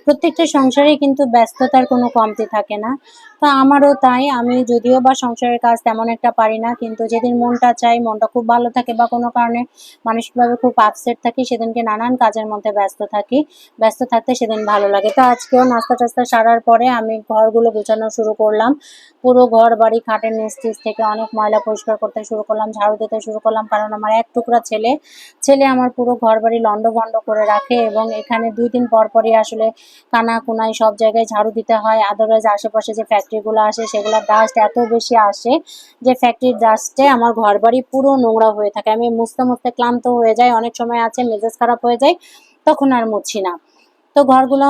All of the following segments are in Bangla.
প্রত্যেকটা সংসারে কিন্তু ব্যস্ততার কোনো কমতি থাকে না। তো আমারও তাই। আমি যদিও বা সংসারের কাজ তেমন একটা পারি না, কিন্তু যেদিন মনটা চাই, মনটা খুব ভালো থাকে বা কোনো কারণে মানসিকভাবে খুব আপসেট থাকি, সেদিনকে নানান কাজের মধ্যে ব্যস্ত থাকি। ব্যস্ত থাকতে সেদিন ভালো লাগে। তো আজকেও নাস্তা-টাস্তা সারার পরে আমি ঘরগুলো গুছানো শুরু করলাম। পুরো ঘর-বাড়ি, খাটের নিচ-টিচ থেকে অনেক ময়লা পরিষ্কার করতে শুরু করলাম, ঝাড়ু দিতে শুরু করলাম। কারণ আমার এক টুকরা ছেলে, আমার পুরো ঘরবাড়ি লন্ডভন্ড করে রাখে এবং এখানে ২ দিন পর পরই আসলে কানায়-কোনায় সব জায়গায় ঝাড়ু দিতে হয়। আদারওয়াইজ আশেপাশে যে ফ্যাক্টরিগুলো আসে সেগুলোর ডাস্ট এত বেশি আসে যে ফ্যাক্টরির ডাস্টে আমার ঘরবাড়ি পুরো নোংরা হয়ে থাকে। আমি মুছতে ক্লান্ত হয়ে যাই। অনেক সময় আছে মেজাজ খারাপ হয়ে যায়, তখন আর মুছি না। তো ঘরগুলো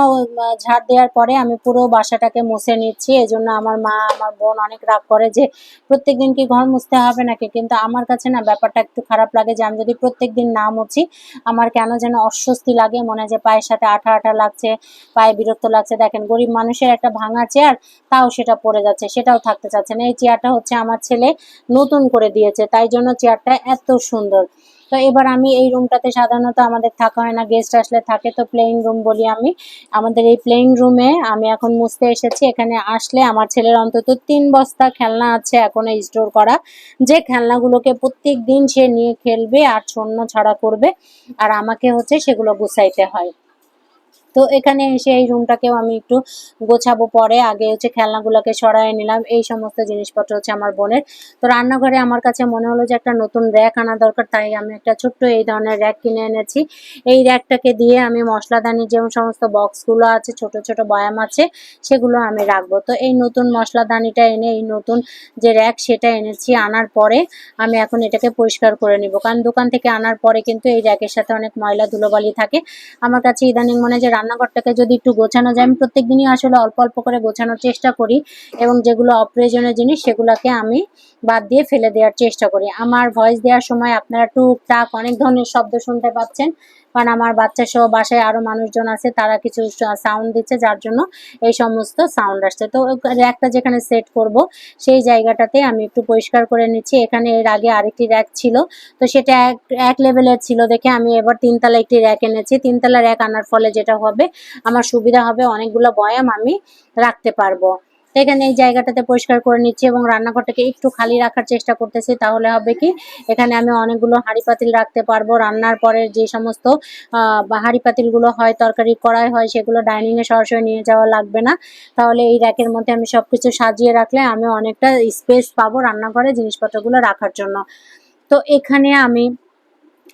ঝাড় দেওয়ার পরে আমি পুরো বাসাটাকে মুছে নিচ্ছি। এজন্য আমার মা, আমার বোন অনেক রাগ করে যে, "প্রত্যেকদিন কি ঘর মুছতে হবে নাকি?" কিন্তু আমার কাছে না ব্যাপারটা একটু খারাপ লাগে যে আমি যদি প্রত্যেকদিন না মুছি, আমার কেন যেন অস্বস্তি লাগে। মনে হয় যে পায়ের সাথে আঠা লাগছে, পায়ে বিরক্ত লাগছে। দেখেন গরিব মানুষের একটা ভাঙা চেয়ার, তাও সেটা পড়ে যাচ্ছে, সেটাও থাকতে চাচ্ছে না। এই চেয়ারটা হচ্ছে আমার ছেলে নতুন করে দিয়েছে, তাই জন্য চেয়ারটা এত সুন্দর। তো এবার আমি এই রুমটাতে সাধারণত আমাদের থাকা হয় না, গেস্ট আসলে থাকে, তো প্লেইং রুম বলি আমি। আমাদের এই প্লেইং রুমে আমি এখন মুছতে এসেছি। এখানে আসলে আমার ছেলের অন্তত ৩ বস্তা খেলনা আছে এখনো স্টোর করা। যে খেলনাগুলোকে প্রত্যেকদিন সে নিয়ে খেলবে আর ছন্নছাড়া করবে। আর আমাকে হচ্ছে সেগুলো গুছাইতে হয়। তো এখানে এসে এই রুমটাকেও আমি একটু গোছাবো পরে। আগে হচ্ছে খেলনাগুলোকে সরায় নিলাম। এই সমস্ত জিনিসপত্র হচ্ছে আমার বোনের। তো রান্নাঘরে আমার কাছে মনে হলো যে একটা নতুন র‍্যাক আনা দরকার। তাই আমি একটা ছোট্ট এই ধরনের র‍্যাক কিনে এনেছি। এই র‍্যাকটাকে দিয়ে আমি মসলাদানির যে সমস্ত বক্সগুলো আছে, ছোট বয়াম আছে, সেগুলো আমি রাখবো। তো এই নতুন মসলাদানিটা এনে এই নতুন যে র‍্যাক সেটা এনেছি। আনার পরে আমি এখন এটাকে পরিষ্কার করে নিব। কারণ দোকান থেকে আনার পরে কিন্তু এই র‍্যাকের সাথে অনেক ময়লা ধুলোবালি থাকে। আমার কাছে ইদানিং মনে হয় যে রান্নাঘরটাকে যদি একটু গোছানো যায়, আমি প্রত্যেকদিনই আসলে অল্প করে গোছানোর চেষ্টা করি এবং যেগুলো অপ্রয়োজনীয় জিনিস সেগুলাকে আমি বাদ দিয়ে ফেলে দেওয়ার চেষ্টা করি। আমার ভয়েস দেওয়ার সময় আপনারা টুকটাক অনেক ধরনের শব্দ শুনতে পাচ্ছেন। কারণ আমার বাচ্চাসহ বাসায় আরো মানুষজন আছে, তারা কিছু সাউন্ড দিচ্ছে, যার জন্য এই সমস্ত সাউন্ড আসছে। তো র‍্যাকটা যেখানে সেট করব সেই জায়গাটাতে আমি একটু পরিষ্কার করে নিচ্ছি। এখানে এর আগে আরেকটি র‍্যাক ছিল, তো সেটা এক লেভেলের ছিল দেখে আমি এবার ৩ তলা একটি র‍্যাক এনেছি। ৩ তলা র‍্যাক আনার ফলে যেটা হবে, আমার সুবিধা হবে, অনেকগুলো বয়াম আমি রাখতে পারবো। তো এখানে এই জায়গাটাতে পরিষ্কার করে নিচ্ছি এবং রান্নাঘরটাকে একটু খালি রাখার চেষ্টা করতেছি। তাহলে হবে কি, এখানে আমি অনেকগুলো হাঁড়ি-পাতিল রাখতে পারবো। রান্নার পরে যে সমস্ত হাঁড়ি-পাতিলগুলো হয়, তরকারির কড়াই হয়, সেগুলো ডাইনিং এ সরাসরি নিয়ে যাওয়া লাগবে না। তাহলে এই র‍্যাকের মধ্যে আমি সবকিছু সাজিয়ে রাখলে আমি অনেকটা স্পেস পাবো রান্নাঘরে জিনিসপত্রগুলো রাখার জন্য। তো এখানে আমি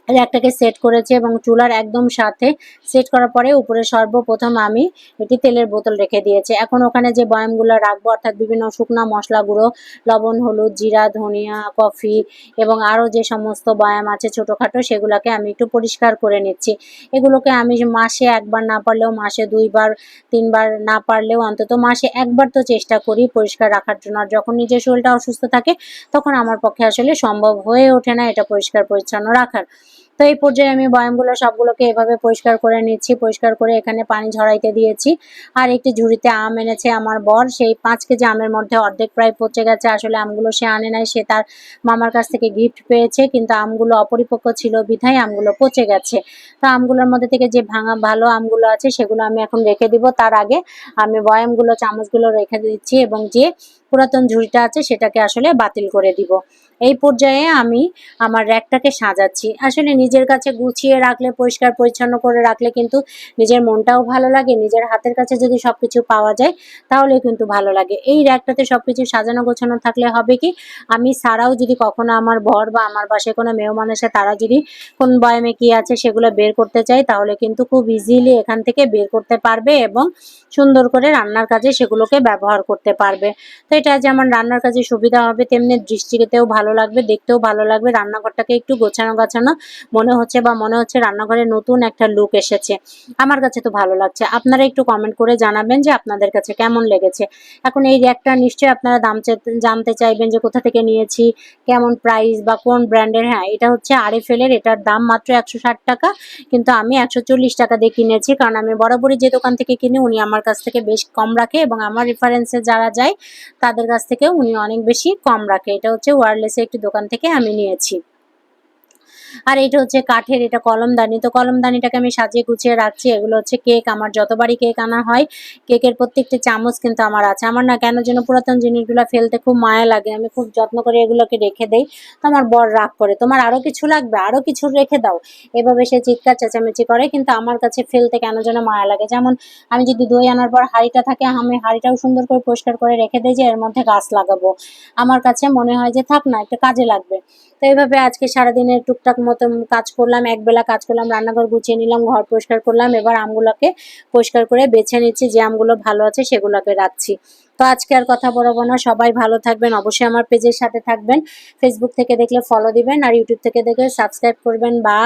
র‍্যাকটাকে সেট করেছি এবং চুলার একদম সাথে সেট করার পরে উপরে সর্বপ্রথম আমি একটি তেলের বোতল রেখে দিয়েছি। এখন ওখানে যে বয়ামগুলো রাখবো, অর্থাৎ বিভিন্ন শুকনা মসলা গুঁড়ো, লবণ, হলুদ, জিরা, ধনিয়া, কফি এবং আরও যে সমস্ত বয়াম আছে ছোটোখাটো, সেগুলোকে আমি একটু পরিষ্কার করে নিচ্ছি। এগুলোকে আমি মাসে ১ বার না পারলেও মাসে ২ বার ৩ বার না পারলেও অন্তত মাসে ১ বার তো চেষ্টা করি পরিষ্কার রাখার জন্য। আর যখন নিজের শরীরটা অসুস্থ থাকে তখন আমার পক্ষে আসলে সম্ভব হয়ে ওঠে না এটা পরিষ্কার পরিচ্ছন্ন রাখার। তো এই পর্যায়ে আমি বয়ামগুলো সবগুলোকে এভাবে পরিষ্কার করে নিচ্ছি। পরিষ্কার করে এখানে পানি ঝরাইতে দিয়েছি। আর একটি ঝুড়িতে আম এনেছে আমার বর। সেই ৫ কেজি আমের মধ্যে অর্ধেক প্রায় পচে গেছে। আসলে আমগুলো সে আনে নাই, সে তার মামার কাছ থেকে গিফট পেয়েছে। কিন্তু আমগুলো অপরিপক্ক ছিল বিধায় আমগুলো পচে গেছে। তো আমগুলোর মধ্যে থেকে যে ভাঙা ভালো আমগুলো আছে সেগুলো আমি এখন রেখে দিব। তার আগে আমি বয়ামগুলো, চামচগুলো রেখে দিচ্ছি এবং যে পুরাতন ঝুড়িটা আছে সেটাকে আসলে বাতিল করে দিব। এই পর্যায়ে আমি আমার র‍্যাকটাকে সাজাচ্ছি। আসলে নিজের কাছে গুছিয়ে রাখলে, পরিষ্কার পরিচ্ছন্ন করে রাখলে কিন্তু নিজের মনটাও ভালো লাগে। নিজের হাতের কাছে যদি সবকিছু পাওয়া যায় তাহলে কিন্তু ভালো লাগে। এই র‍্যাকটাতে সবকিছু সাজানো গোছানো থাকলে হবে কি, আমি ছাড়াও যদি কখনো আমার বর বা আমার বাসায় কোনো মেহমান আসে, তারা যদি কোন বয়ামে কি আছে সেগুলো বের করতে চায়, তাহলে কিন্তু খুব ইজিলি এখান থেকে বের করতে পারবে এবং সুন্দর করে রান্নার কাজে সেগুলোকে ব্যবহার করতে পারবে। তো এটা যেমন রান্নার কাজে সুবিধা হবে, তেমনি দৃষ্টিতেও ভালো লাগবে, দেখতেও ভালো লাগবে। রান্নাঘরটাকে একটু গোছানো মনে হচ্ছে রান্নাঘরে নতুন একটা লুক এসেছে। আমার কাছে তো ভালো লাগছে। আপনারা একটু কমেন্ট করে জানাবেন যে আপনাদের কাছে কেমন লেগেছে। এখন এই র‍্যাকটা নিশ্চয়ই আপনারা দাম জানতে চাইবেন যে কোথা থেকে নিয়েছি, কেমন প্রাইস বা কোন ব্র্যান্ডের। হ্যাঁ, এটা হচ্ছে আরএফএল এর। এটার দাম মাত্র ১৬০ টাকা, কিন্তু আমি ১৪০ টাকা দিয়ে কিনেছি। কারণ আমি বরাবরই যে দোকান থেকে কিনি উনি আমার কাছ থেকে বেশ কম রাখে এবং আমার রেফারেন্সে যারা যায় তাদের কাছ থেকেও উনি অনেক বেশি কম রাখে। এটা হচ্ছে ওয়্যারলেসের একটি দোকান থেকে আমি নিয়েছি। আর এটা হচ্ছে কাঠের, এটা কলমদানি। তো কলমদানিটাকে আমি সাজিয়ে গুছিয়ে রাখছি। এগুলো হচ্ছে কেক, আমার যতবারই কেক আনা হয় কেকের প্রত্যেকটি চামচ কিন্তু আমার আছে। আমার না কেন যেন পুরাতন জিনিসগুলো ফেলতে খুব মায়া লাগে, আমি খুব যত্ন করে এগুলোকে রেখে দেই। তো আমার বর রাগ করে, তোমার আরো কিছু লাগবে, আরো কিছু রেখে দাও, এভাবে সে চিৎকার চেঁচামেচি করে। কিন্তু আমার কাছে ফেলতে কেন যেন মায়া লাগে। যেমন আমি যদি দই আনার পর হাঁড়িটা থাকে, আমি হাঁড়িটাও সুন্দর করে পরিষ্কার করে রেখে দেই যে এর মধ্যে গাছ লাগাবো। আমার কাছে মনে হয় যে থাক না, একটা কাজে লাগবে। তো এইভাবে আজকে সারাদিনের টুকটাক মতো কাজ করলাম, একবেলা কাজ করলাম, রান্নাঘর গুছিয়ে নিলাম, ঘর পরিষ্কার করলাম। এবার আমগুলোকে পরিষ্কার করে বেছে নিচ্ছি, যে আমগুলো ভালো আছে সেগুলোকে রাখছি। তো আজকে আর কথা বলবো না, সবাই ভালো থাকবেন, অবশ্যই আমার পেজের সাথে থাকবেন। ফেসবুক থেকে দেখলে ফলো দিবেন, আর ইউটিউব থেকে দেখলে সাবস্ক্রাইব করবেন। বা